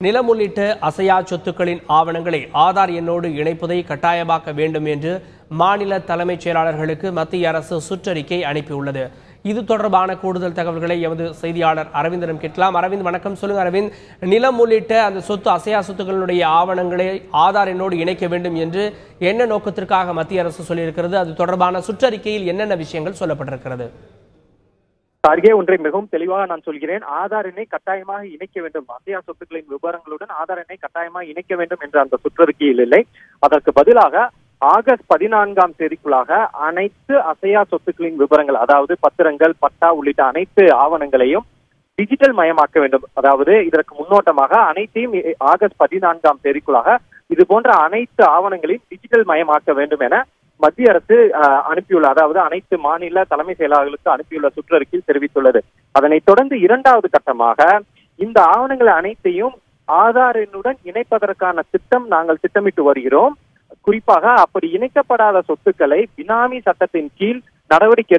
நிலம் உள்ளிட்ட அசையா சொத்துக்களின் ஆவணங்களை ஆதார் எண்ணோடு இணைப்பதை கட்டாயமாக்க வேண்டும் என்று மாநில தலைமைச் செயலாளர்களுக்கு மத்திய அரசு சுற்றறிக்கை அனுப்பியுள்ளது. இது தொடர்பான கூடுதல் தகவல்களை எமது செய்தியாளர் அரவிந்திடம் கேட்கலாம். அரவிந்த், வணக்கம். சொல்லுங்க அரவிந்த், நிலம் உள்ளிட்ட அந்த சொத்து அசையா சொத்துக்களுடைய ஆவணங்களை ஆதார் எண்ணோடு இணைக்க வேண்டும் என்று என்ன நோக்கத்திற்காக மத்திய அரசு சொல்லியிருக்கிறது? அது தொடர்பான சுற்றறிக்கையில் என்னென்ன விஷயங்கள் சொல்லப்பட்டிருக்கிறது? அருகே ஒன்றை மிகவும் தெளிவாக நான் சொல்கிறேன். ஆதார் எண்ணை கட்டாயமாக இணைக்க வேண்டும், அசையா சொத்துக்களின் விவரங்களுடன் ஆதார் எண்ணை கட்டாயமாக இணைக்க வேண்டும் என்ற அந்த சுற்றறிக்கையில் இல்லை. அதற்கு பதிலாக ஆகஸ்ட் 14ஆம் தேதிக்குள்ளாக அனைத்து அசையா சொத்துக்களின் விவரங்கள், அதாவது பத்திரங்கள், பட்டா உள்ளிட்ட அனைத்து ஆவணங்களையும் டிஜிட்டல் மயமாக்க வேண்டும். அதாவது இதற்கு முன்னோட்டமாக அனைத்தையும் ஆகஸ்ட் 14ஆம் தேதிக்குள்ளாக இது போன்ற அனைத்து ஆவணங்களையும் டிஜிட்டல் மயமாக்க வேண்டும் என மத்திய அரசு அனுப்பியுள்ள, அதாவது அனைத்து மாநில தலைமை செயலாளர்களுக்கு அனுப்பியுள்ள சுற்றறிக்கையில் தெரிவித்துள்ளது. அதனைத் தொடர்ந்து இரண்டாவது கட்டமாக இந்த ஆவணங்கள் அனைத்தையும் ஆதார் எண்ணுடன் இணைப்பதற்கான திட்டம் நாங்கள் திட்டமிட்டு வருகிறோம். குறிப்பாக அப்படி இணைக்கப்படாத சொத்துக்களை பினாமி சட்டத்தின் கீழ் நடவடிக்கை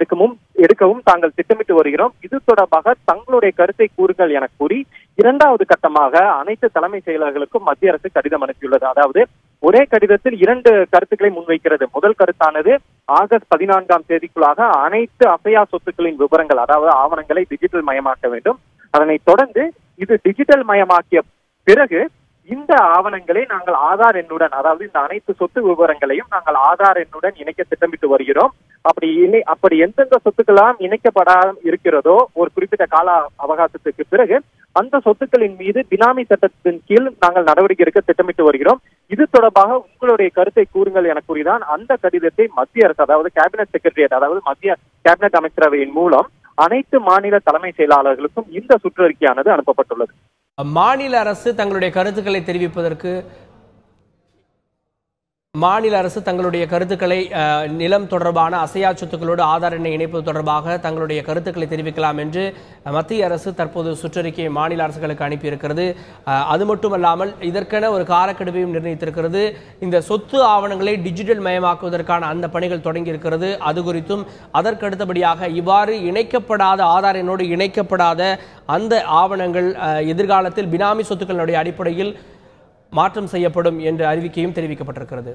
எடுக்கவும் தாங்கள் திட்டமிட்டு வருகிறோம். இது தொடர்பாக தங்களுடைய கருத்தை கூறுங்கள் என கூறி இரண்டாவது கட்டமாக அனைத்து தலைமை செயலர்களுக்கும் மத்திய அரசு கடிதம் அனுப்பியுள்ளது. அதாவது ஒரே கடிதத்தில் இரண்டு கருத்துக்களை முன்வைக்கிறது. முதல் கருத்தானது ஆகஸ்ட் 14ஆம் தேதிக்குள்ளாக அனைத்து அசையா சொத்துக்களின் விவரங்கள், அதாவது ஆவணங்களை டிஜிட்டல் மயமாக்க வேண்டும். அதனைத் தொடர்ந்து இது டிஜிட்டல் மயமாக்கிய பிறகு இந்த ஆவணங்களை நாங்கள் ஆதார் எண்ணுடன், அதாவது இந்த அனைத்து சொத்து விவரங்களையும் நாங்கள் ஆதார் எண்ணுடன் இணைக்க திட்டமிட்டு வருகிறோம். அப்படி எந்தெந்த சொத்துக்களாம் இணைக்கப்படாமல் இருக்கிறதோ ஒரு குறிப்பிட்ட கால அவகாசத்துக்கு பிறகு அந்த சொத்துக்களின் மீது பினாமி சட்டத்தின் கீழ் நாங்கள் நடவடிக்கை எடுக்க திட்டமிட்டு வருகிறோம். இது தொடர்பாக உங்களுடைய கருத்தை கூறுங்கள் என கூறிதான் அந்த கடிதத்தை மத்திய அரசு, அதாவது கேபினட் செக்ரட்டரியேட், அதாவது மத்திய கேபினட் அமைச்சரவையின் மூலம் அனைத்து மாநில தலைமை செயலாளர்களுக்கும் இந்த சுற்றறிக்கையானது அனுப்பப்பட்டுள்ளது. மாநில அரசு தங்களுடைய கருத்துக்களை தெரிவிப்பதற்கு நிலம் தொடர்பான அசையா சொத்துக்களோடு ஆதார் எண்ணை இணைப்பது தொடர்பாக தங்களுடைய கருத்துக்களை தெரிவிக்கலாம் என்று மத்திய அரசு தற்போது சுற்றறிக்கையை மாநில அரசுகளுக்கு அனுப்பியிருக்கிறது. அது மட்டுமல்லாமல் இதற்கென ஒரு காலக்கெடுவையும் நிர்ணயித்திருக்கிறது. இந்த சொத்து ஆவணங்களை டிஜிட்டல் மயமாக்குவதற்கான அந்த பணிகள் தொடங்கி இருக்கிறது. அது குறித்தும் அதற்கு அடுத்தபடியாக இவ்வாறு இணைக்கப்படாத, ஆதார் எண்ணோடு இணைக்கப்படாத அந்த ஆவணங்கள் எதிர்காலத்தில் பினாமி சொத்துக்களுடைய அடிப்படையில் மாற்றம் செய்யப்படும் என்ற அறிவிக்கையும் தெரிவிக்கப்பட்டிருக்கிறது.